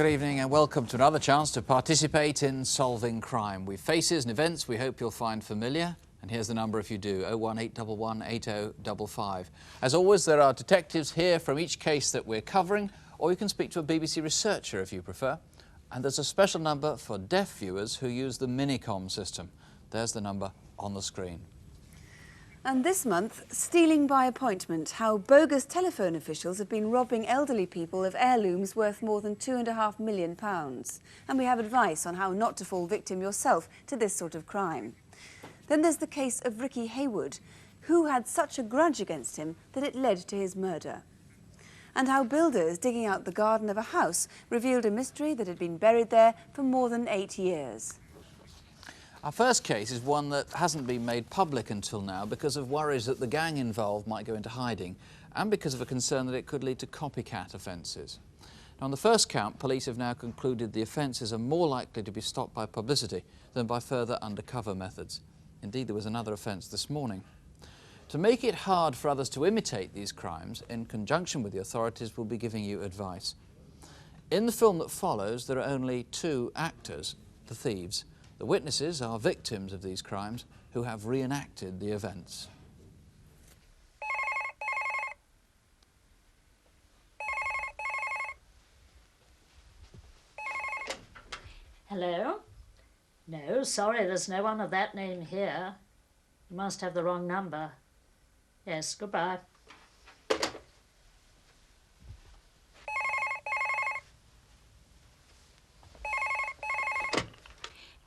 Good evening and welcome to another chance to participate in solving crime. With faces and events we hope you'll find familiar. And here's the number if you do, 01811 8055. As always, there are detectives here from each case that we're covering, or you can speak to a BBC researcher if you prefer. And there's a special number for deaf viewers who use the Minicom system. There's the number on the screen. And this month, stealing by appointment, how bogus telephone officials have been robbing elderly people of heirlooms worth more than £2.5 million. And we have advice on how not to fall victim yourself to this sort of crime. Then there's the case of Ricky Haywood, who had such a grudge against him that it led to his murder. And how builders digging out the garden of a house revealed a mystery that had been buried there for more than 8 years. Our first case is one that hasn't been made public until now because of worries that the gang involved might go into hiding and because of a concern that it could lead to copycat offences. Now, on the first count, police have now concluded the offences are more likely to be stopped by publicity than by further undercover methods. Indeed, there was another offence this morning. To make it hard for others to imitate these crimes, in conjunction with the authorities, we'll be giving you advice. In the film that follows, there are only two actors, the thieves. The witnesses are victims of these crimes who have reenacted the events. Hello? No, sorry, there's no one of that name here. You must have the wrong number. Yes, goodbye.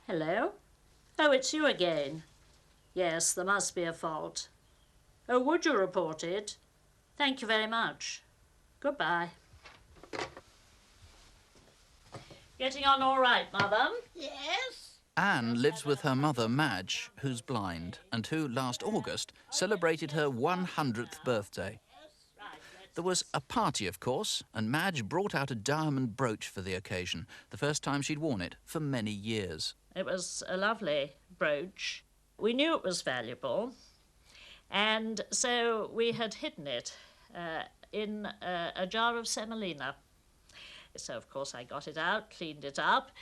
Hello? Oh, it's you again. Yes, there must be a fault. Oh, would you report it? Thank you very much. Goodbye. Getting on all right, Mother? Yes. Anne lives with her mother, Madge, who's blind, and who, last August, celebrated her 100th birthday. There was a party, of course, and Madge brought out a diamond brooch for the occasion, the first time she'd worn it for many years. It was a lovely brooch. We knew it was valuable, and so we had hidden it in a jar of semolina. So, of course, I got it out, cleaned it up,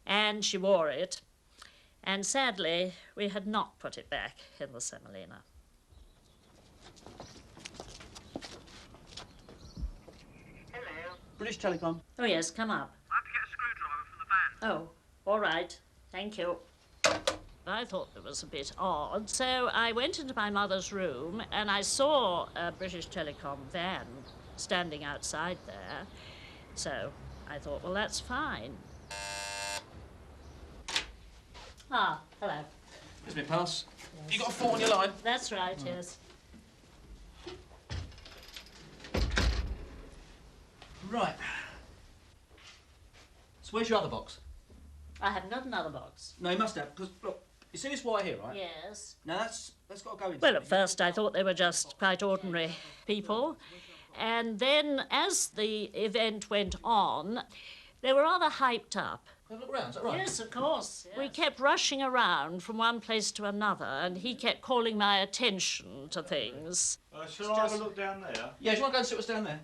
and she wore it. And sadly, we had not put it back in the semolina. Hello. British Telecom. Oh, yes, come up. I have to get a screwdriver from the van. Oh, all right. Thank you. I thought it was a bit odd, so I went into my mother's room and I saw a British Telecom van standing outside there. So I thought, well, that's fine. Ah, hello. Here's my pass. Yes. You got a fault on your line? That's right, yes. Right. So where's your other box? I haven't got another box. No, you must have, because, look, you see this wire here, right? Yes. Now that's got to go in. Well, at first I thought they were just quite ordinary people. And then as the event went on, they were rather hyped up. Have a look round, is that right? Yes, of course. Yes. We kept rushing around from one place to another, and he kept calling my attention to things. Shall I have a look down there? Yeah, do you want to go and sit what's down there?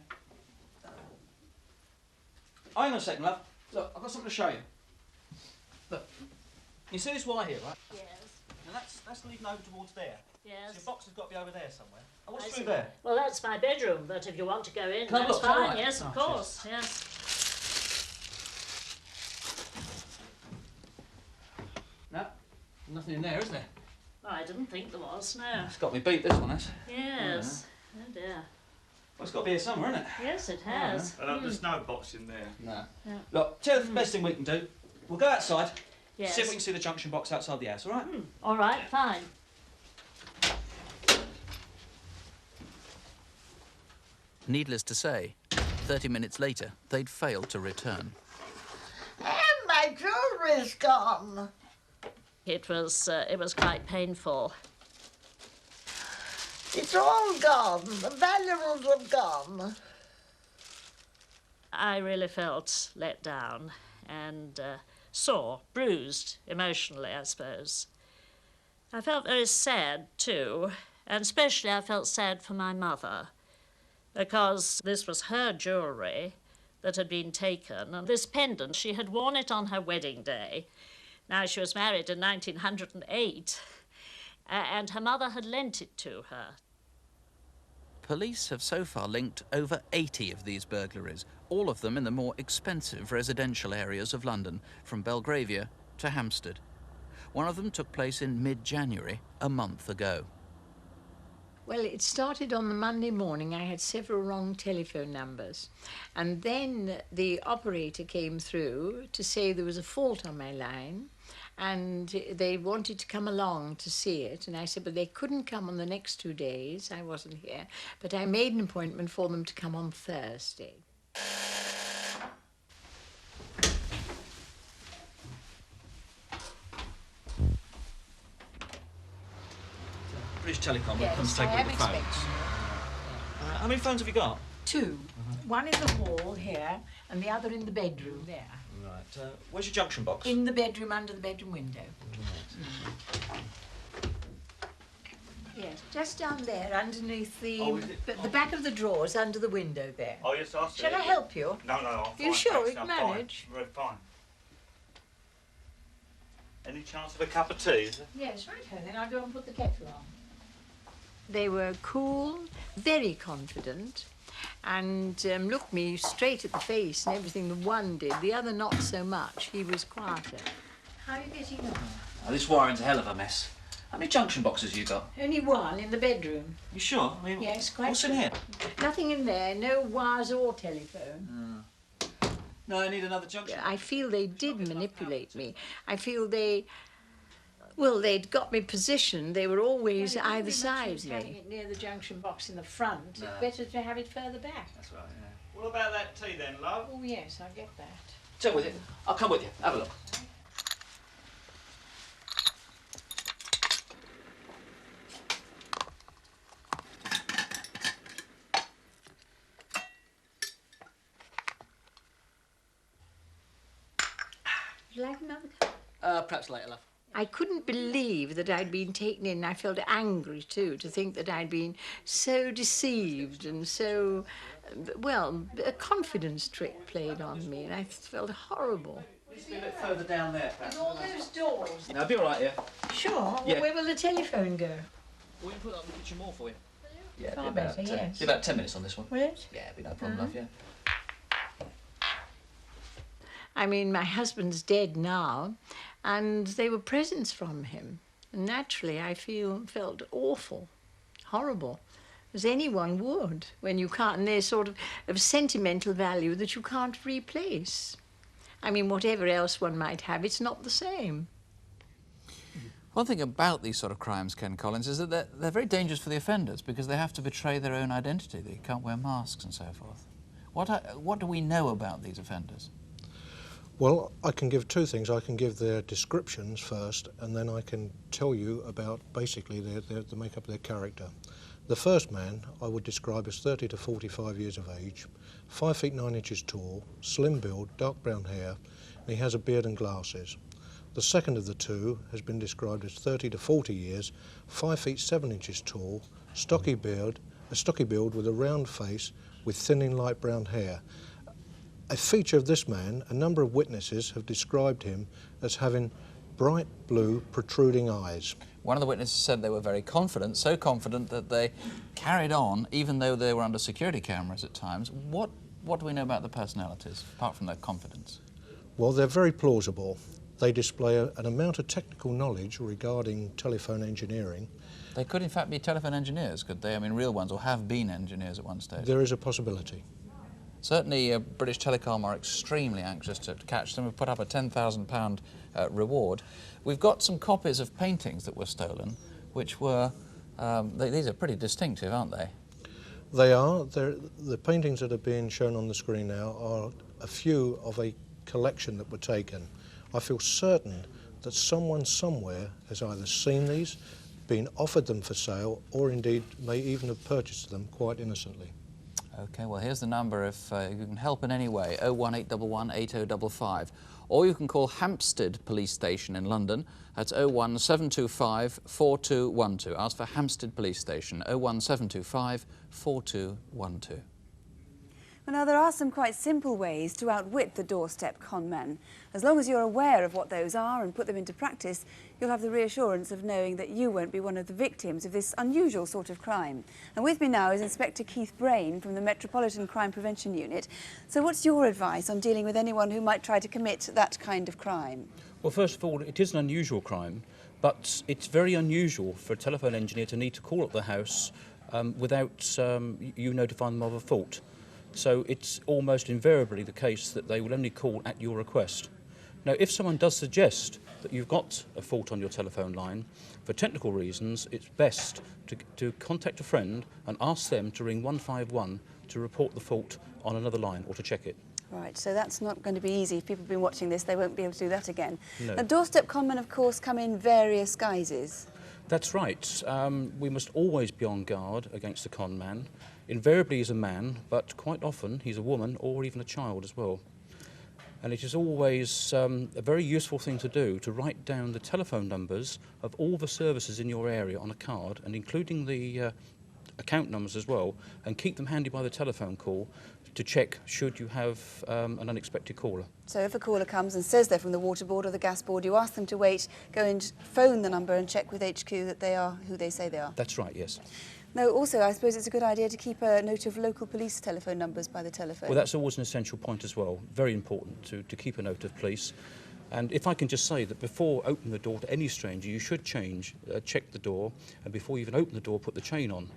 Hang on a second, love. Look, I've got something to show you. Look, you see this wire here, right? Yes. Now that's leading over towards there. Yes. So your box has got to be over there somewhere. Oh, what's I through see. there? Well, that's my bedroom, but if you want to go in, Can I that's look? Is that fine. right? Yes, of Oh, course. Yes. No, nothing in there, is there? Oh, I didn't think there was, no. It's got me beat, this one has. Yes. Oh, dear. Well, it's got to be here somewhere, isn't it? Yes, it has. There's no box in there. No. Yeah. Look, tell you the best thing we can do. We'll go outside, Yes. see if we can see the junction box outside the house, all right? All right, fine. Needless to say, 30 minutes later, they'd failed to return. And my jewelry's gone. It was quite painful. It's all gone. The valuables have gone. I really felt let down and sore, bruised, emotionally, I suppose. I felt very sad, too, and especially I felt sad for my mother, because this was her jewellery that had been taken. And this pendant, she had worn it on her wedding day. Now, she was married in 1908, and her mother had lent it to her. Police have so far linked over 80 of these burglaries, all of them in the more expensive residential areas of London, from Belgravia to Hampstead. One of them took place in mid-January, a month ago. Well, it started on the Monday morning. I had several wrong telephone numbers. And then the operator came through to say there was a fault on my line and they wanted to come along to see it. And I said, but they couldn't come on the next 2 days. I wasn't here. But I made an appointment for them to come on Thursday. British Telecom Yes, comes to take I all am the phones. expecting. How many phones have you got? 2. One in the hall here and the other in the bedroom there. Right. Where's your junction box? In the bedroom under the bedroom window. Yes, just down there underneath the, Oh, is it? the back of the drawers under the window there. Oh, yes, I see. Shall I help you? No, no, I'm fine. You sure thanks, we can I'm fine. manage? We're fine. Any chance of a cup of tea? Is there? Yes, right, then I'll go and put the kettle on. They were cool, very confident, and looked me straight at the face and everything. The one did, the other not so much. He was quieter. How are you getting on? Oh, this wiring's a hell of a mess. How many junction boxes you got? Only one in the bedroom. You sure? I mean, Yes, quite what's in sure. here? Nothing in there, no wires or telephone. No, I need another junction. I feel they did manipulate me. I feel they... Well, they'd got me positioned. They were always either side of me. Having it near the junction box in the front. No. It's better to have it further back. That's right, yeah. What about that tea then, love? Oh, yes, I'll get that. Tell with you. I'll come with you. Have a look. Would you like another cup? Perhaps later, love. I couldn't believe that I'd been taken in. I felt angry, too, to think that I'd been so deceived and so, well, a confidence trick played on me, and I felt horrible. Needs to be a bit further down there, perhaps. All those doors. No, I'll be all right, yeah. Sure. Yeah. Where will the telephone go? We can put that on the kitchen wall for you. Yeah, Far better, yes. Be about 10 minutes on this one. Will it? Yeah, be no problem, love, yeah. I mean, my husband's dead now, and they were presents from him. And naturally, I felt awful, horrible, as anyone would, when you can't, and there's sort of sentimental value that you can't replace. I mean, whatever else one might have, it's not the same. One thing about these sort of crimes, Ken Collins, is that they're very dangerous for the offenders because they have to betray their own identity. They can't wear masks and so forth. What do we know about these offenders? Well, I can give 2 things. I can give their descriptions first, and then I can tell you about basically the makeup of their character. The first man I would describe as 30 to 45 years of age, 5 feet 9 inches tall, slim build, dark brown hair, and he has a beard and glasses. The second of the 2 has been described as 30 to 40 years, 5 feet 7 inches tall, stocky build with a round face with thinning light brown hair. A feature of this man, a number of witnesses have described him as having bright blue protruding eyes. One of the witnesses said they were very confident, so confident that they carried on even though they were under security cameras at times. What do we know about the personalities, apart from their confidence? Well, they're very plausible. They display an amount of technical knowledge regarding telephone engineering. They could in fact be telephone engineers, could they? I mean, real ones, or have been engineers at one stage. There is a possibility. Certainly, British Telecom are extremely anxious to catch them. We've put up a £10,000 reward. We've got some copies of paintings that were stolen, which were, these are pretty distinctive, aren't they? They are. The paintings that are being shown on the screen now are a few of a collection that were taken. I feel certain that someone somewhere has either seen these, been offered them for sale, or indeed may even have purchased them quite innocently. OK, well, here's the number if you can help in any way, 01811 8055. Or you can call Hampstead Police Station in London. That's 01725 4212. Ask for Hampstead Police Station, 01725 4212. Well, now, there are some quite simple ways to outwit the doorstep con men. As long as you're aware of what those are and put them into practice, you'll have the reassurance of knowing that you won't be one of the victims of this unusual sort of crime. And with me now is Inspector Keith Brain from the Metropolitan Crime Prevention Unit. So what's your advice on dealing with anyone who might try to commit that kind of crime? Well, first of all, it is an unusual crime, but it's very unusual for a telephone engineer to need to call up the house without you notifying them of a fault. So it's almost invariably the case that they will only call at your request. Now, if someone does suggest that you've got a fault on your telephone line, for technical reasons, it's best to contact a friend and ask them to ring 151 to report the fault on another line or to check it. Right, so that's not going to be easy. If people have been watching this, they won't be able to do that again. No. Now, doorstep conmen, of course, come in various guises. That's right. We must always be on guard against the con man. Invariably he's a man, but quite often he's a woman or even a child as well. And it is always a very useful thing to do to write down the telephone numbers of all the services in your area on a card, and including the account numbers as well, and keep them handy by the telephone call to check should you have an unexpected caller. So if a caller comes and says they're from the water board or the gas board, you ask them to wait, go and phone the number and check with HQ that they are who they say they are. That's right, yes. Now, also, I suppose it's a good idea to keep a note of local police telephone numbers by the telephone. Well, that's always an essential point as well. Very important to keep a note of police. And if I can just say that before opening the door to any stranger, you should check the door, and before you even open the door, put the chain on.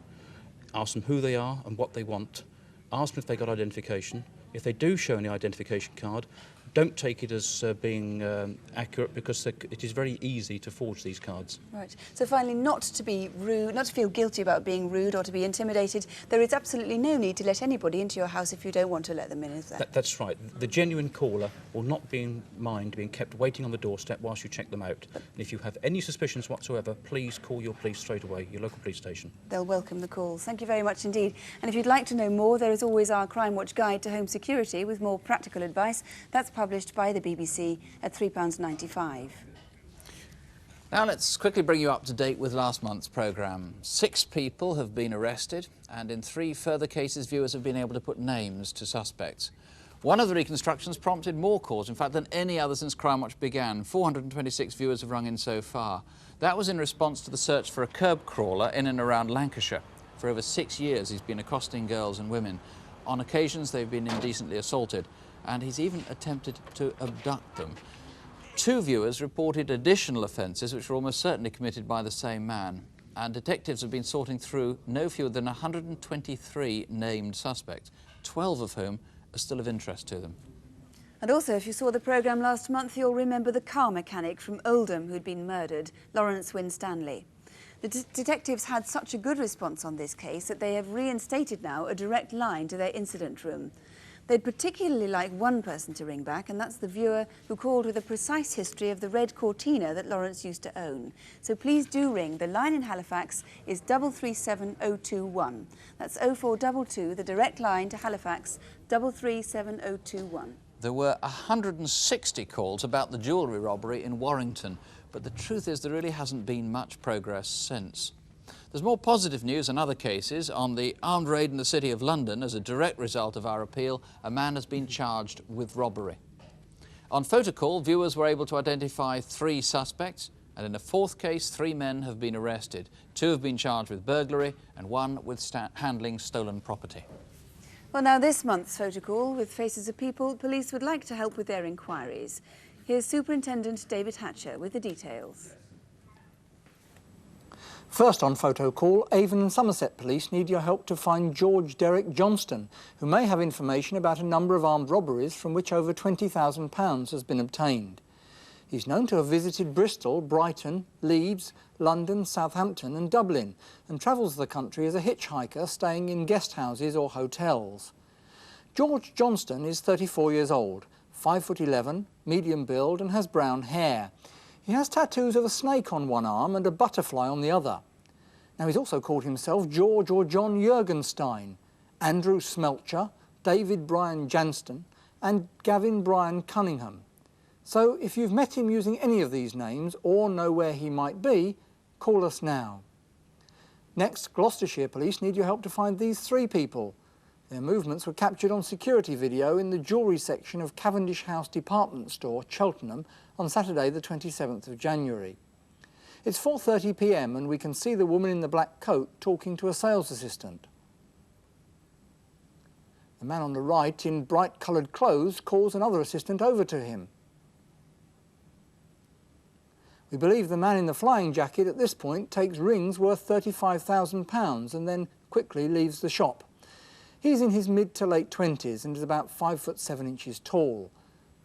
Ask them who they are and what they want. Ask them if they've got identification. If they do show any identification card, don't take it as being accurate, because it is very easy to forge these cards. Right. So finally, not to be rude, not to feel guilty about being rude or to be intimidated. There is absolutely no need to let anybody into your house if you don't want to let them in, is there? That's right. The genuine caller will not mind being kept waiting on the doorstep whilst you check them out. And if you have any suspicions whatsoever, please call your police straight away, your local police station. They'll welcome the calls. Thank you very much indeed. And if you'd like to know more, there is always our Crimewatch Guide to Home Security with more practical advice. That's published by the BBC at £3.95. Now let's quickly bring you up to date with last month's programme. 6 people have been arrested, and in 3 further cases viewers have been able to put names to suspects. One of the reconstructions prompted more calls, in fact, than any other since Crimewatch began. 426 viewers have rung in so far. That was in response to the search for a curb crawler in and around Lancashire. For over 6 years he's been accosting girls and women. On occasions they've been indecently assaulted, and he's even attempted to abduct them. 2 viewers reported additional offences which were almost certainly committed by the same man, and detectives have been sorting through no fewer than 123 named suspects, 12 of whom are still of interest to them. And also, if you saw the programme last month, you'll remember the car mechanic from Oldham who'd been murdered, Lawrence Winstanley. The detectives had such a good response on this case that they have reinstated now a direct line to their incident room. They'd particularly like one person to ring back, and that's the viewer who called with a precise history of the red Cortina that Lawrence used to own. So please do ring. The line in Halifax is 337021. That's 0422, the direct line to Halifax, 337021. There were 160 calls about the jewellery robbery in Warrington, but the truth is there really hasn't been much progress since. There's more positive news in other cases. On the armed raid in the City of London, as a direct result of our appeal, a man has been charged with robbery. On photocall, viewers were able to identify 3 suspects, and in a 4th case, 3 men have been arrested. 2 have been charged with burglary and 1 with handling stolen property. Well, now this month's photocall with Faces of People, police would like to help with their inquiries. Here's Superintendent David Hatcher with the details. First on photo call, Avon and Somerset Police need your help to find George Derek Johnston, who may have information about a number of armed robberies from which over £20,000 has been obtained. He's known to have visited Bristol, Brighton, Leeds, London, Southampton and Dublin, and travels the country as a hitchhiker staying in guest houses or hotels. George Johnston is 34 years old, 5'11", medium build and has brown hair. He has tattoos of a snake on one arm and a butterfly on the other. Now, he's also called himself George or John Jurgenstein, Andrew Smelcher, David Brian Janston and Gavin Brian Cunningham. So if you've met him using any of these names or know where he might be, call us now. Next, Gloucestershire Police need your help to find these 3 people. Their movements were captured on security video in the jewellery section of Cavendish House department store, Cheltenham, on Saturday the 27th of January. It's 4:30 p.m. and we can see the woman in the black coat talking to a sales assistant. The man on the right in bright coloured clothes calls another assistant over to him. We believe the man in the flying jacket at this point takes rings worth £35,000 and then quickly leaves the shop. He's in his mid to late 20s and is about 5 foot 7 inches tall.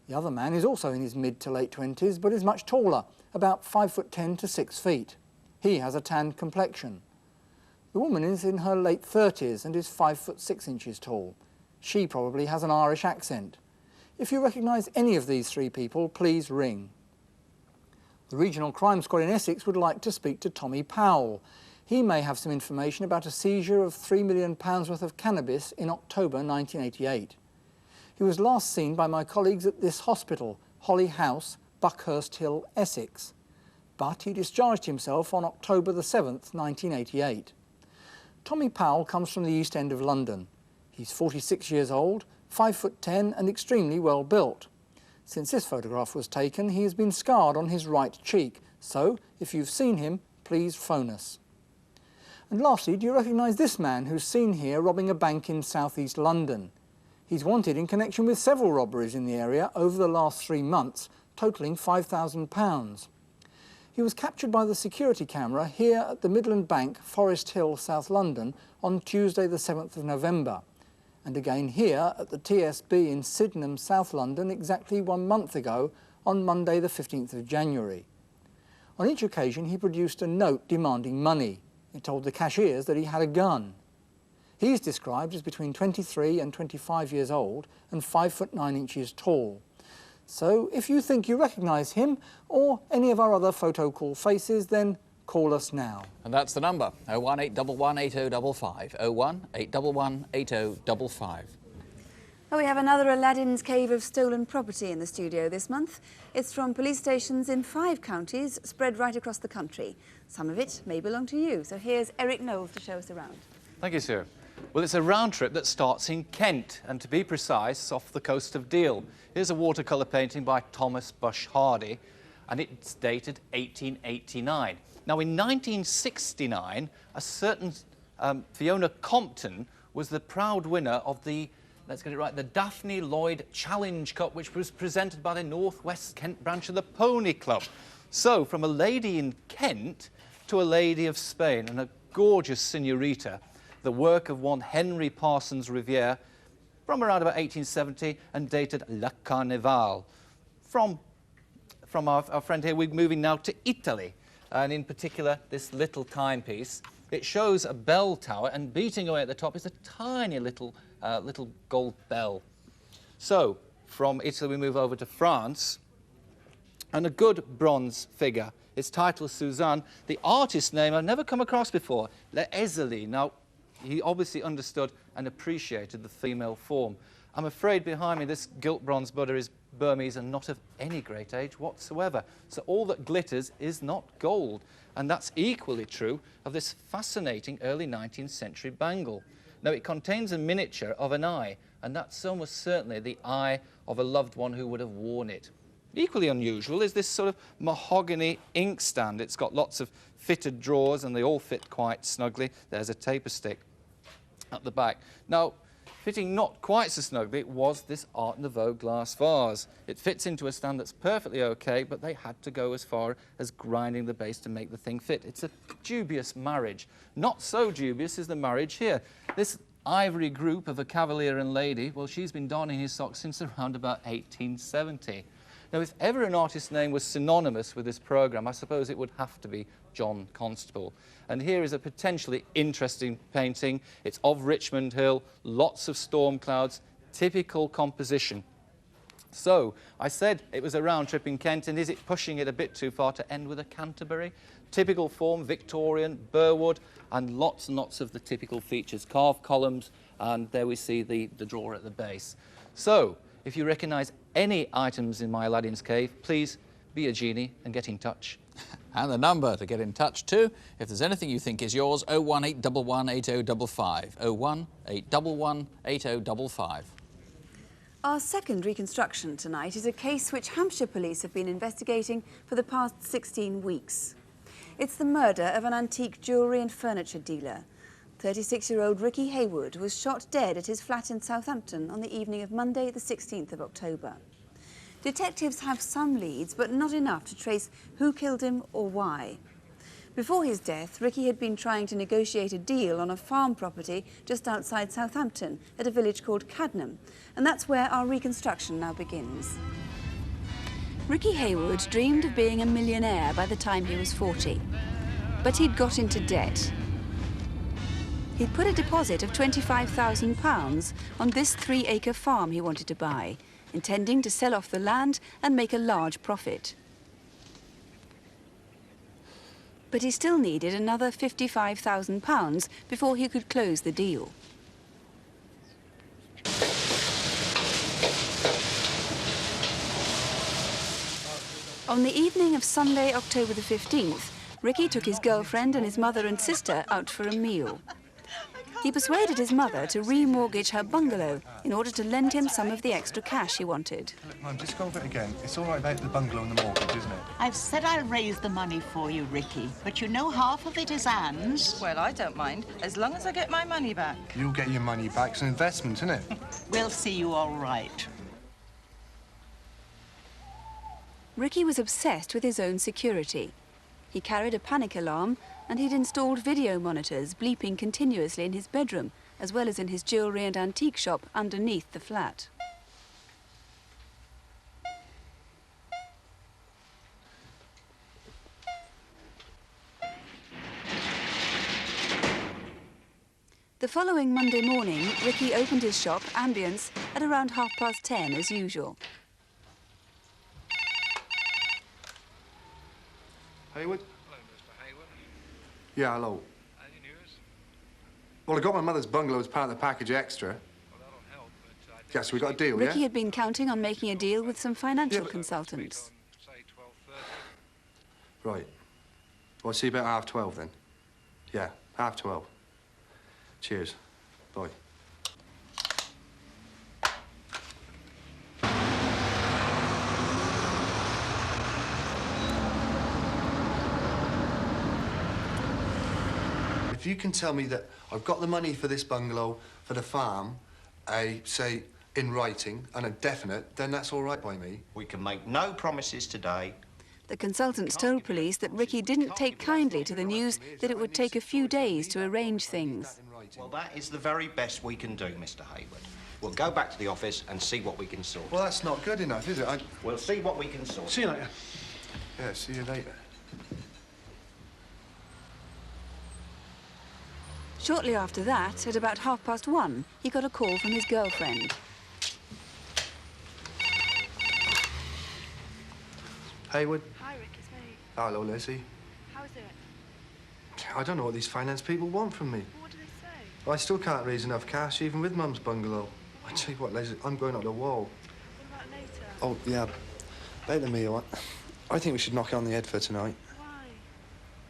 The other man is also in his mid to late 20s but is much taller, about 5 foot 10 to 6 feet. He has a tanned complexion. The woman is in her late 30s and is 5 foot 6 inches tall. She probably has an Irish accent. If you recognise any of these three people, please ring. The Regional Crime Squad in Essex would like to speak to Tommy Powell. He may have some information about a seizure of £3 million worth of cannabis in October 1988. He was last seen by my colleagues at this hospital, Holly House, Buckhurst Hill, Essex. But he discharged himself on October the 7th, 1988. Tommy Powell comes from the East End of London. He's 46 years old, 5 foot 10 and extremely well built. Since this photograph was taken, he has been scarred on his right cheek, so if you've seen him, please phone us. And lastly, do you recognise this man who's seen here robbing a bank in southeast London? He's wanted in connection with several robberies in the area over the last 3 months, totalling £5,000. He was captured by the security camera here at the Midland Bank, Forest Hill, South London, on Tuesday the 7th of November. And again here at the TSB in Sydenham, South London, exactly 1 month ago, on Monday the 15th of January. On each occasion he produced a note demanding money. He told the cashiers that he had a gun. He's described as between 23 and 25 years old and 5 foot 9 inches tall. So if you think you recognise him or any of our other photo call faces, then call us now. And that's the number, 018118055, 018118055. Well, we have another Aladdin's Cave of stolen property in the studio this month. It's from police stations in 5 counties, spread right across the country. Some of it may belong to you. So here's Eric Knowles to show us around. Thank you, Sue. Well, it's a round trip that starts in Kent, and to be precise, off the coast of Deal. Here's a watercolour painting by Thomas Bush Hardy, and it's dated 1889. Now, in 1969, a certain Fiona Compton was the proud winner of the, let's get it right, the Daphne Lloyd Challenge Cup, which was presented by the North West Kent branch of the Pony Club. So, from a lady in Kent to a lady of Spain, and a gorgeous senorita, the work of one Henry Parsons Riviere, from around about 1870, and dated Le Carnival. From our friend here, we're moving now to Italy. And in particular, this little timepiece. It shows a bell tower, and beating away at the top is a tiny little gold bell. So, from Italy, we move over to France, and a good bronze figure. Its title is Suzanne. The artist's name I've never come across before, Le Ezeli. Now, he obviously understood and appreciated the female form. I'm afraid behind me, this gilt bronze Buddha is Burmese and not of any great age whatsoever. So all that glitters is not gold. And that's equally true of this fascinating early 19th century bangle. Now, it contains a miniature of an eye, and that's almost certainly the eye of a loved one who would have worn it. Equally unusual is this sort of mahogany inkstand. It's got lots of fitted drawers, and they all fit quite snugly. There's a taper stick at the back. Now, fitting not quite so snugly was this Art Nouveau glass vase. It fits into a stand that's perfectly okay, but they had to go as far as grinding the base to make the thing fit. It's a dubious marriage. Not so dubious is the marriage here. This ivory group of a cavalier and lady, well, she's been donning his socks since around about 1870. Now, if ever an artist's name was synonymous with this programme, I suppose it would have to be John Constable. And here is a potentially interesting painting. It's of Richmond Hill, lots of storm clouds, typical composition. So, I said it was a round trip in Kent, and is it pushing it a bit too far to end with a Canterbury? Typical form, Victorian, Burwood, and lots of the typical features. Carved columns, and there we see the drawer at the base. So, if you recognise any items in my Aladdin's Cave, please be a genie and get in touch. And the number to get in touch too, if there's anything you think is yours, 018118055. 018118055. Our second reconstruction tonight is a case which Hampshire police have been investigating for the past 16 weeks. It's the murder of an antique jewellery and furniture dealer. 36-year-old Ricky Haywood was shot dead at his flat in Southampton on the evening of Monday, the 16th of October. Detectives have some leads, but not enough to trace who killed him or why. Before his death, Ricky had been trying to negotiate a deal on a farm property just outside Southampton at a village called Cadnam, and that's where our reconstruction now begins. Ricky Haywood dreamed of being a millionaire by the time he was 40, but he'd got into debt. He'd put a deposit of £25,000 on this 3-acre farm he wanted to buy, intending to sell off the land and make a large profit. But he still needed another £55,000 before he could close the deal. On the evening of Sunday, October the 15th, Ricky took his girlfriend and his mother and sister out for a meal. He persuaded his mother to remortgage her bungalow in order to lend him some of the extra cash he wanted. Look, Mum, just go over it again. It's all right about the bungalow and the mortgage, isn't it? I've said I'll raise the money for you, Ricky, but you know half of it is Anne's. Well, I don't mind, as long as I get my money back. You'll get your money back. It's an investment, isn't it? We'll see you all right. Ricky was obsessed with his own security. He carried a panic alarm and he'd installed video monitors bleeping continuously in his bedroom, as well as in his jewellery and antique shop underneath the flat. The following Monday morning, Ricky opened his shop, Ambience, at around 10:30 as usual. Heywood? Hello, Mr. Heywood. Yeah, hello. Any news? Well, I got my mother's bungalow as part of the package extra. Well, that'll help, but... Yes, we got a deal, Ricky yeah? had been counting on making a deal with some financial consultants. Say 12:30. Right. Well, I'll see you about 12:30 then. Yeah, 12:30. Cheers. Bye. If you can tell me that I've got the money for this bungalow, for the farm, say, in writing, and a definite, then that's all right by me. We can make no promises today. The consultants told police that Ricky didn't take kindly to the news that it would take a few days to arrange things. Well, that is the very best we can do, Mr. Heywood. We'll go back to the office and see what we can sort. Well, that's not good enough, is it? We'll see what we can sort. See you later. Yeah, see you later. Shortly after that, at about 1:30, he got a call from his girlfriend. Heywood? Hi, Rick, it's me. Hello, Leslie. How is it? I don't know what these finance people want from me. Well, what do they say? I still can't raise enough cash, even with Mum's bungalow. I tell you what, Leslie, I'm going up the wall. What about later? Oh, yeah. Later, meal. I think we should knock it on the head for tonight. Why?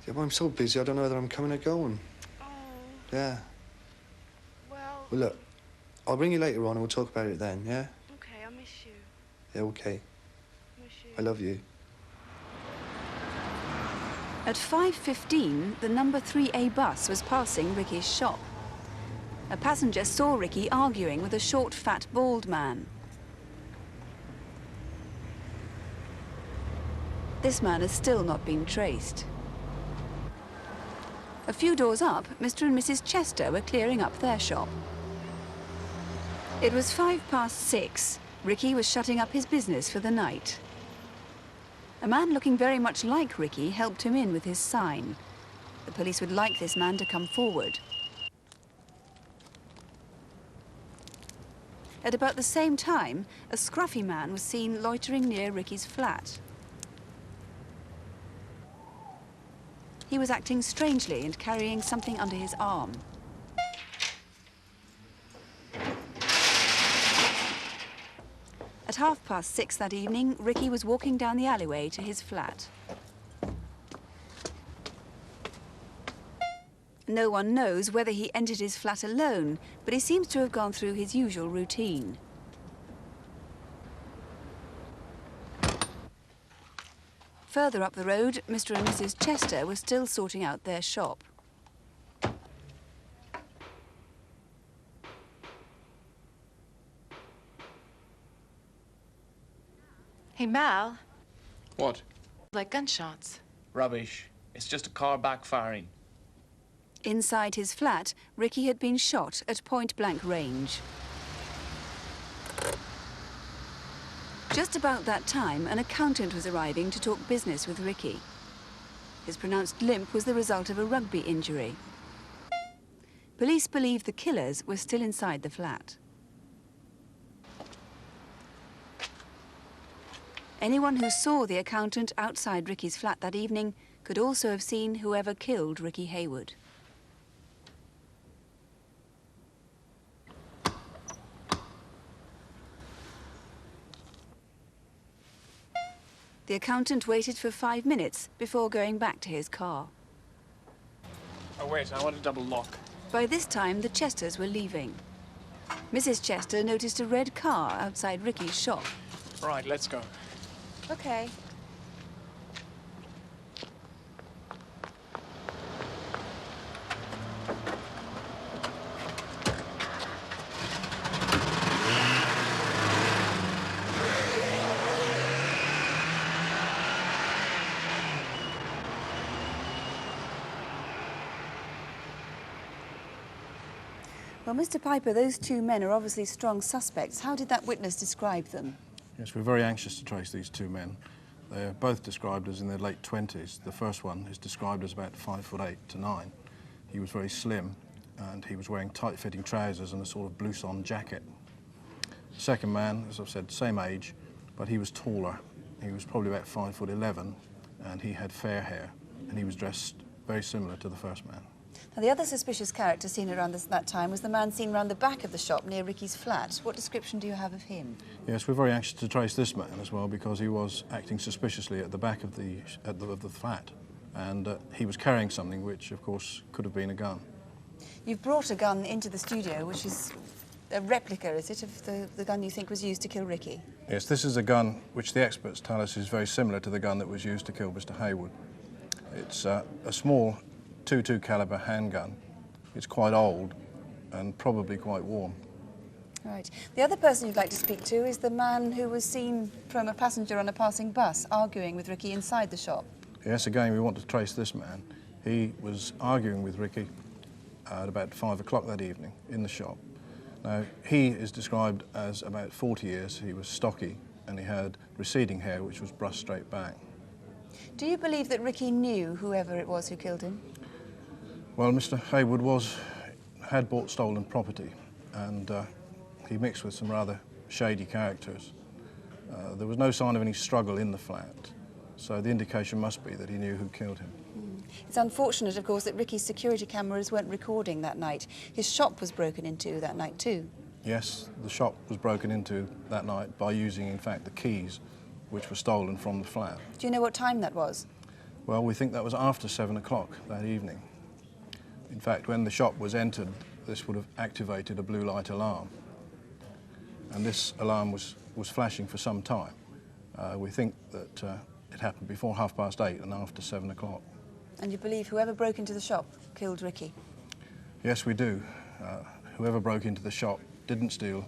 Yeah, well, I'm so busy, I don't know whether I'm coming or going. Oh. Yeah. Well, look, I'll bring you later on and we'll talk about it then, yeah? okay, I miss you. Yeah, okay. Miss you. I love you. At 5:15, the number 3A bus was passing Ricky's shop. A passenger saw Ricky arguing with a short, fat, bald man. This man has still not been traced. A few doors up, Mr. and Mrs. Chester were clearing up their shop. It was 6:05. Ricky was shutting up his business for the night. A man looking very much like Ricky helped him in with his sign. The police would like this man to come forward. At about the same time, a scruffy man was seen loitering near Ricky's flat. He was acting strangely and carrying something under his arm. At 6:30 that evening, Ricky was walking down the alleyway to his flat. No one knows whether he entered his flat alone, but he seems to have gone through his usual routine. Further up the road, Mr. and Mrs. Chester were still sorting out their shop. Hey, Mal. What? Like gunshots. Rubbish. It's just a car backfiring. Inside his flat, Ricky had been shot at point-blank range. Just about that time, an accountant was arriving to talk business with Ricky. His pronounced limp was the result of a rugby injury. Police believe the killers were still inside the flat. Anyone who saw the accountant outside Ricky's flat that evening could also have seen whoever killed Ricky Haywood. The accountant waited for 5 minutes before going back to his car. Oh, wait, I want a double lock. By this time, the Chesters were leaving. Mrs. Chester noticed a red car outside Ricky's shop. Right, let's go. Okay. Well, Mr. Piper, those two men are obviously strong suspects. How did that witness describe them? Yes, we're very anxious to trace these two men. They're both described as in their late 20s. The first one is described as about 5'8" to 9". He was very slim and he was wearing tight-fitting trousers and a sort of blouson jacket. The second man, as I've said, same age, but he was taller. He was probably about 5'11" and he had fair hair and he was dressed very similar to the first man. Now, the other suspicious character seen around that time was the man seen round the back of the shop near Ricky's flat. What description do you have of him? Yes, we're very anxious to trace this man as well because he was acting suspiciously at the back of the flat, and he was carrying something which, of course, could have been a gun. You've brought a gun into the studio, which is a replica, is it, of the gun you think was used to kill Ricky? Yes, this is a gun which the experts tell us is very similar to the gun that was used to kill Mr. Heywood. It's a small .22 caliber handgun. It's quite old and probably quite warm. Right. The other person you'd like to speak to is the man who was seen from a passenger on a passing bus arguing with Ricky inside the shop. Yes, again, we want to trace this man. He was arguing with Ricky at about 5 o'clock that evening in the shop. Now, he is described as about 40 years. He was stocky and he had receding hair which was brushed straight back. Do you believe that Ricky knew whoever it was who killed him? Well, Mr. Heywood had bought stolen property and he mixed with some rather shady characters. There was no sign of any struggle in the flat, so the indication must be that he knew who killed him. It's unfortunate, of course, that Ricky's security cameras weren't recording that night. His shop was broken into that night too. Yes, the shop was broken into that night by using, in fact, the keys which were stolen from the flat. Do you know what time that was? Well, we think that was after 7 o'clock that evening. In fact, when the shop was entered, this would have activated a blue light alarm. And this alarm was flashing for some time. We think that it happened before 8:30 and after 7 o'clock. And you believe whoever broke into the shop killed Ricky? Yes, we do. Whoever broke into the shop didn't steal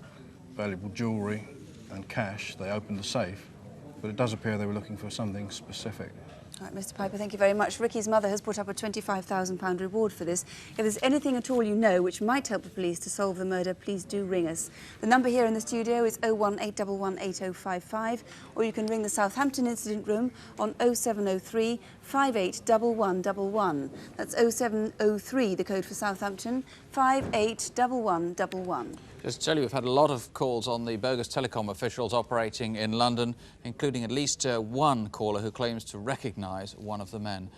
valuable jewellery and cash. They opened the safe, but it does appear they were looking for something specific. All right, Mr. Piper, thank you very much. Ricky's mother has put up a £25,000 reward for this. If there's anything at all you know which might help the police to solve the murder, please do ring us. The number here in the studio is 018118055, or you can ring the Southampton Incident Room on 0703 581111. That's 0703, the code for Southampton, 581111. Just to tell you, we've had a lot of calls on the bogus telecom officials operating in London, including at least one caller who claims to recognise one of the men.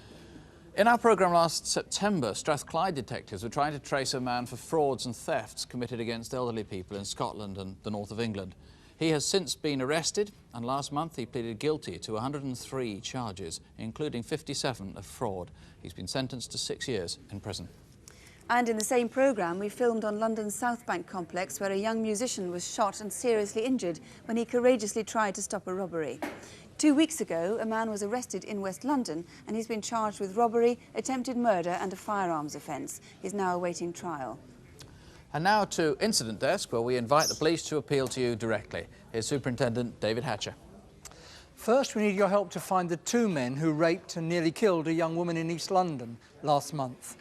In our programme last September, Strathclyde detectives were trying to trace a man for frauds and thefts committed against elderly people in Scotland and the north of England. He has since been arrested, and last month he pleaded guilty to 103 charges, including 57 of fraud. He's been sentenced to 6 years in prison. And in the same programme, we filmed on London's South Bank complex where a young musician was shot and seriously injured when he courageously tried to stop a robbery. 2 weeks ago, a man was arrested in West London and he's been charged with robbery, attempted murder and a firearms offence. He's now awaiting trial. And now to Incident Desk, where we invite the police to appeal to you directly. Here's Superintendent David Hatcher. First, we need your help to find the 2 men who raped and nearly killed a young woman in East London last month.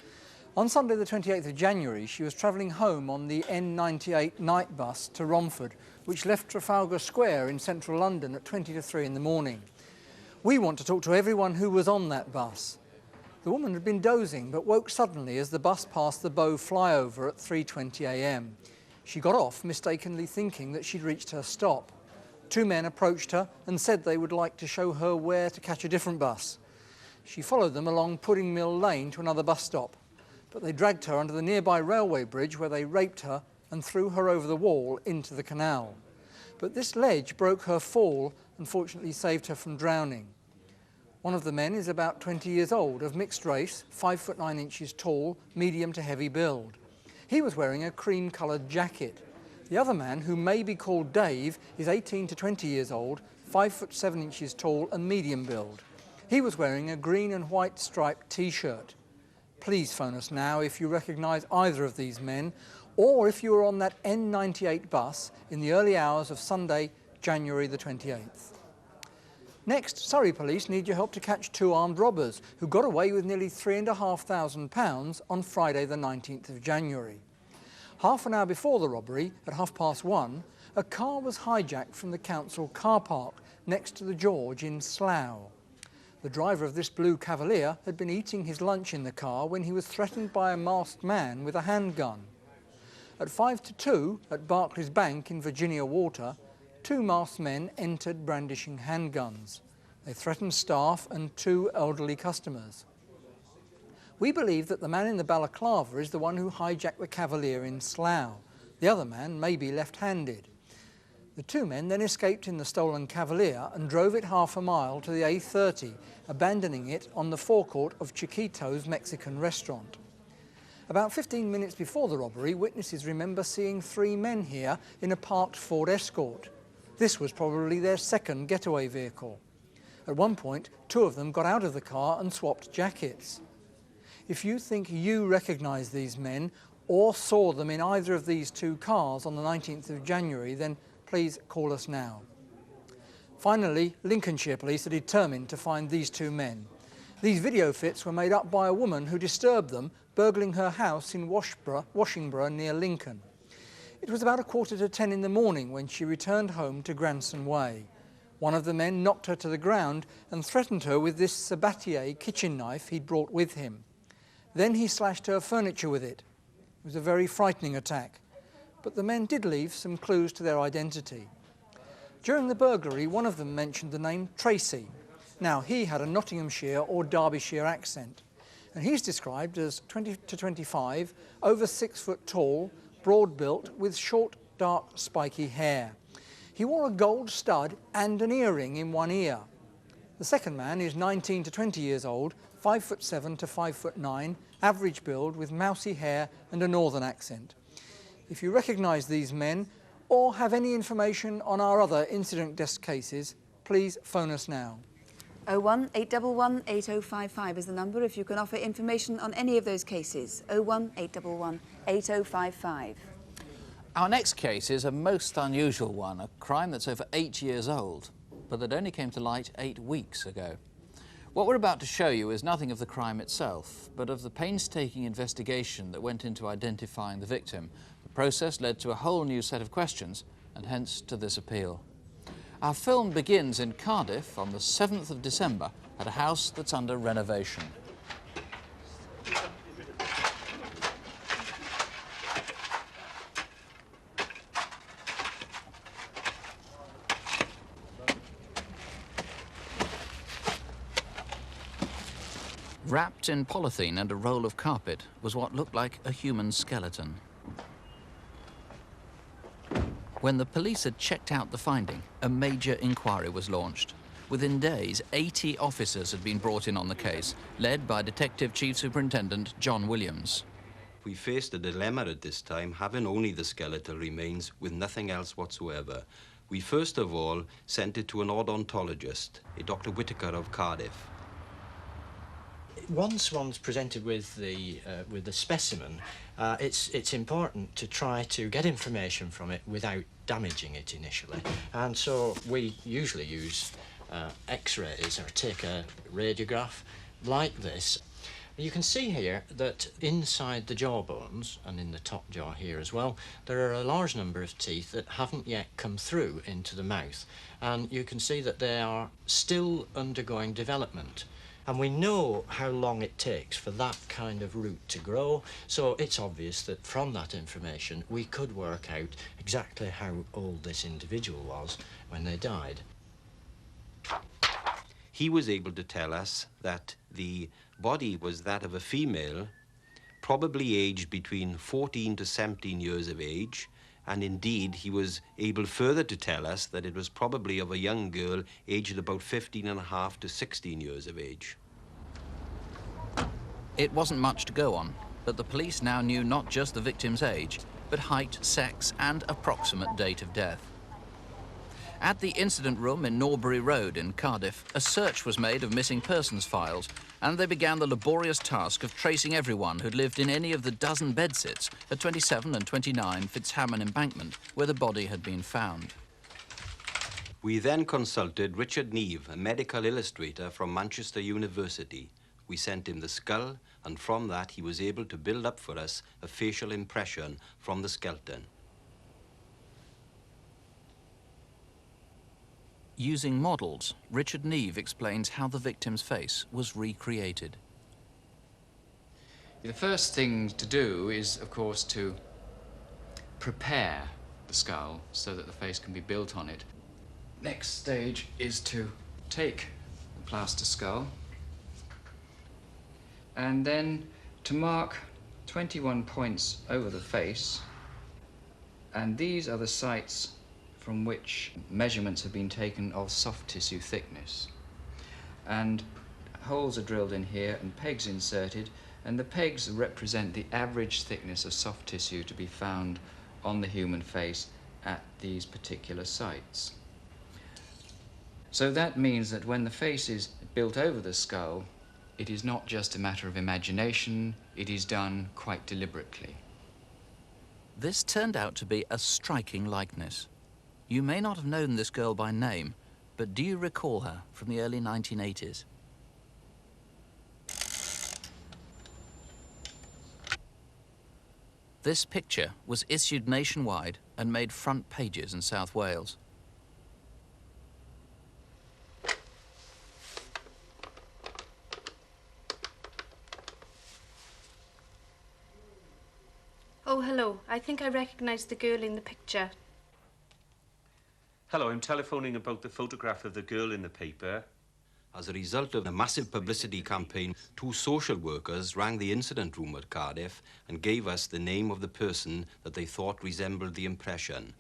On Sunday the 28th of January, she was travelling home on the N98 night bus to Romford, which left Trafalgar Square in central London at 20 to 3 in the morning. We want to talk to everyone who was on that bus. The woman had been dozing but woke suddenly as the bus passed the Bow flyover at 3:20 a.m. She got off, mistakenly thinking that she'd reached her stop. 2 men approached her and said they would like to show her where to catch a different bus. She followed them along Pudding Mill Lane to another bus stop, but they dragged her under the nearby railway bridge where they raped her and threw her over the wall into the canal. But this ledge broke her fall and fortunately saved her from drowning. One of the men is about 20 years old, of mixed race, 5 foot 9 inches tall, medium to heavy build. He was wearing a cream-coloured jacket. The other man, who may be called Dave, is 18 to 20 years old, 5 foot 7 inches tall and medium build. He was wearing a green and white striped T-shirt. Please phone us now if you recognise either of these men, or if you were on that N98 bus in the early hours of Sunday, January the 28th. Next, Surrey police need your help to catch 2 armed robbers who got away with nearly £3,500 on Friday the 19th of January. Half an hour before the robbery, at 1:30, a car was hijacked from the council car park next to the George in Slough. The driver of this blue Cavalier had been eating his lunch in the car when he was threatened by a masked man with a handgun. At 1:55 to 2, at Barclays Bank in Virginia Water, 2 masked men entered brandishing handguns. They threatened staff and 2 elderly customers. We believe that the man in the balaclava is the one who hijacked the Cavalier in Slough. The other man may be left-handed. The 2 men then escaped in the stolen Cavalier and drove it half a mile to the A30, abandoning it on the forecourt of Chiquito's Mexican restaurant. About 15 minutes before the robbery, witnesses remember seeing 3 men here in a parked Ford Escort. This was probably their second getaway vehicle. At one point, 2 of them got out of the car and swapped jackets. If you think you recognise these men or saw them in either of these 2 cars on the 19th of January, then please call us now. Finally, Lincolnshire police are determined to find these 2 men. These video fits were made up by a woman who disturbed them, burgling her house in Washington near Lincoln. It was about 9:45 in the morning when she returned home to Granson Way. One of the men knocked her to the ground and threatened her with this Sabatier kitchen knife he'd brought with him. Then he slashed her furniture with it. It was a very frightening attack, but the men did leave some clues to their identity. During the burglary, one of them mentioned the name Tracy. Now, he had a Nottinghamshire or Derbyshire accent, and he's described as 20 to 25, over 6 foot tall, broad-built, with short, dark, spiky hair. He wore a gold stud and an earring in one ear. The second man is 19 to 20 years old, 5'7" to 5'9", average build, with mousy hair and a northern accent. If you recognise these men or have any information on our other incident desk cases, please phone us now. 01 811 8055 is the number if you can offer information on any of those cases. 01 811 8055. Our next case is a most unusual one, a crime that's over 8 years old, but that only came to light 8 weeks ago. What we're about to show you is nothing of the crime itself, but of the painstaking investigation that went into identifying the victim. The process led to a whole new set of questions, and hence to this appeal. Our film begins in Cardiff on the 7th of December at a house that's under renovation. Wrapped in polythene and a roll of carpet was what looked like a human skeleton. When the police had checked out the finding, a major inquiry was launched. Within days, 80 officers had been brought in on the case, led by Detective Chief Superintendent John Williams. We faced a dilemma at this time, having only the skeletal remains with nothing else whatsoever. We first of all sent it to an odontologist, a Dr. Whitaker of Cardiff. Once one's presented with the specimen, it's important to try to get information from it without damaging it initially. And so we usually use X-rays or take a radiograph like this. You can see here that inside the jawbones, and in the top jaw here as well, there are a large number of teeth that haven't yet come through into the mouth. And you can see that they are still undergoing development. And we know how long it takes for that kind of root to grow, so it's obvious that from that information we could work out exactly how old this individual was when they died. He was able to tell us that the body was that of a female, probably aged between 14 to 17 years of age, and indeed he was able further to tell us that it was probably of a young girl aged about 15.5 to 16 years of age. It wasn't much to go on, but the police now knew not just the victim's age, but height, sex, and approximate date of death. At the incident room in Norbury Road in Cardiff, a search was made of missing persons files, and they began the laborious task of tracing everyone who'd lived in any of the dozen bedsits at 27 and 29 Fitzhamon Embankment, where the body had been found. We then consulted Richard Neve, a medical illustrator from Manchester University. We sent him the skull, and from that he was able to build up for us a facial impression from the skeleton. Using models, Richard Neve explains how the victim's face was recreated. The first thing to do is, of course, to prepare the skull so that the face can be built on it. Next stage is to take the plaster skull and then to mark 21 points over the face, and these are the sites from which measurements have been taken of soft tissue thickness. And holes are drilled in here and pegs inserted, and the pegs represent the average thickness of soft tissue to be found on the human face at these particular sites. So that means that when the face is built over the skull, it is not just a matter of imagination, it is done quite deliberately. This turned out to be a striking likeness. You may not have known this girl by name, but do you recall her from the early 1980s? This picture was issued nationwide and made front pages in South Wales. Oh, hello. I think I recognise the girl in the picture. Hello, I'm telephoning about the photograph of the girl in the paper. As a result of a massive publicity campaign, 2 social workers rang the incident room at Cardiff and gave us the name of the person that they thought resembled the impression.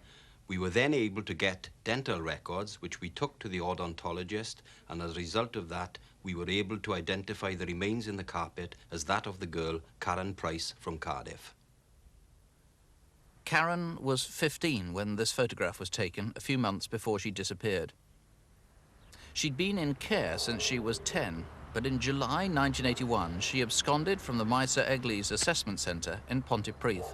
We were then able to get dental records, which we took to the odontologist, and as a result of that, we were able to identify the remains in the carpet as that of the girl, Karen Price, from Cardiff. Karen was 15 when this photograph was taken, a few months before she disappeared. She'd been in care since she was 10, but in July 1981, she absconded from the Miser Eglise Assessment Centre in Pontypridd.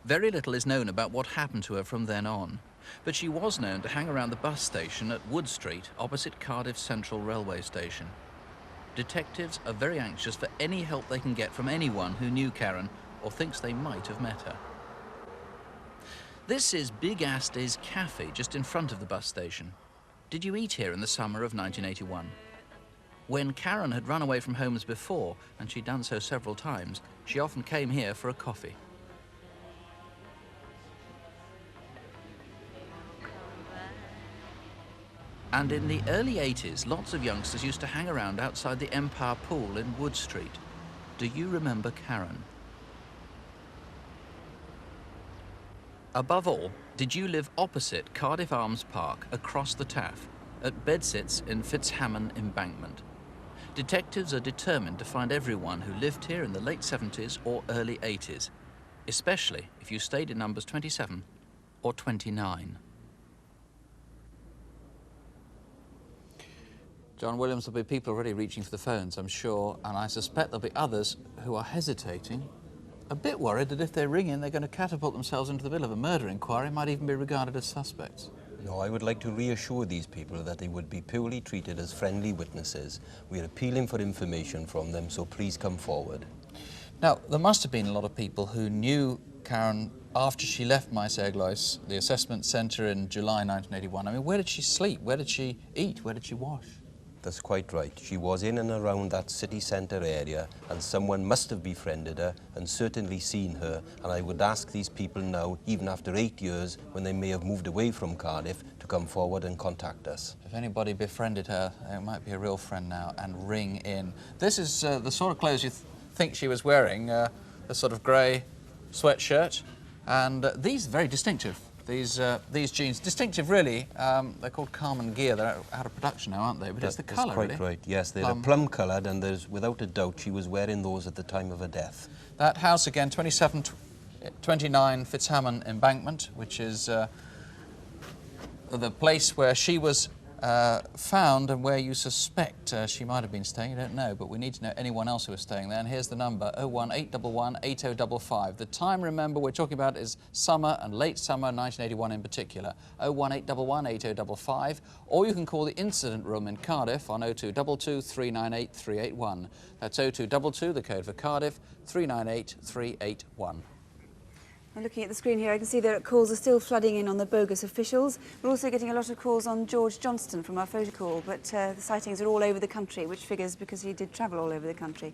Very little is known about what happened to her from then on, but she was known to hang around the bus station at Wood Street, opposite Cardiff Central Railway Station. Detectives are very anxious for any help they can get from anyone who knew Karen or thinks they might have met her. This is Big Asty's Cafe, just in front of the bus station. Did you eat here in the summer of 1981? When Karen had run away from homes before, and she'd done so several times, she often came here for a coffee. And in the early 80s, lots of youngsters used to hang around outside the Empire Pool in Wood Street. Do you remember Karen? Above all, Did you live opposite Cardiff Arms Park across the Taff at Bedsits in Fitzhamon Embankment? Detectives are determined to find everyone who lived here in the late 70s or early 80s, especially if you stayed in numbers 27 or 29. John Williams, there'll be people already reaching for the phones, I'm sure, and I suspect there'll be others who are hesitating, a bit worried that if they ring in, they're going to catapult themselves into the middle of a murder inquiry, might even be regarded as suspects. No, I would like to reassure these people that they would be purely treated as friendly witnesses. We are appealing for information from them, so please come forward. Now, there must have been a lot of people who knew Karen after she left Maes Eglwys, the assessment centre in July 1981. I mean, where did she sleep? Where did she eat? Where did she wash? That's quite right. She was in and around that city centre area, and someone must have befriended her and certainly seen her. And I would ask these people now, even after 8 years, when they may have moved away from Cardiff, to come forward and contact us. If anybody befriended her, it might be a real friend now, and ring in. This is the sort of clothes you think she was wearing, a sort of grey sweatshirt, and these very distinctive. These jeans, distinctive really, they're called Carmen Gear. They're out of production now, aren't they? But it's the colour, That's quite right, yes. They're plum coloured, and there's, without a doubt, she was wearing those at the time of her death. That house again, 2729 Fitzhamon Embankment, which is the place where she was found and where you suspect she might have been staying. You don't know, but we need to know anyone else who was staying there. And here's the number, 01811 8055. The time, remember, we're talking about is summer and late summer 1981 in particular. 01811 8055. Or you can call the incident room in Cardiff on 0222 398 381. That's 0222, the code for Cardiff, 398 381. I'm looking at the screen here, I can see that calls are still flooding in on the Bogus officials. We're also getting a lot of calls on George Johnston from our photo call, but the sightings are all over the country, which figures because he did travel all over the country.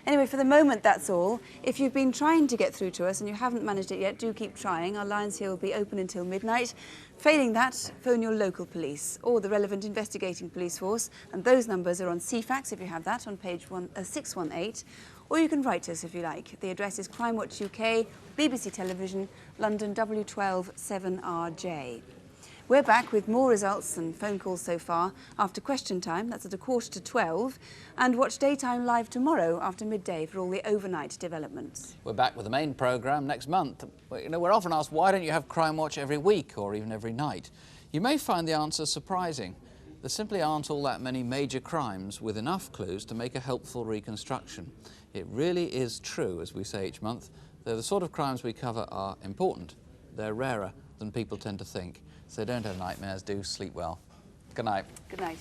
Anyway, for the moment, that's all. If you've been trying to get through to us and you haven't managed it yet, do keep trying. Our lines here will be open until midnight. Failing that, phone your local police or the relevant investigating police force, and those numbers are on CFAX, if you have that, on page 618. Or you can write us if you like. The address is Crimewatch UK, BBC Television, London W12 7RJ. We're back with more results and phone calls so far after question time, that's at 11:45, and watch Daytime Live tomorrow after midday for all the overnight developments. We're back with the main programme next month. You know, we're often asked, why don't you have Crime Watch every week or even every night? You may find the answer surprising. There simply aren't all that many major crimes with enough clues to make a helpful reconstruction. It really is true, as we say each month, that the sort of crimes we cover are important. They're rarer than people tend to think. So don't have nightmares, do sleep well. Good night. Good night.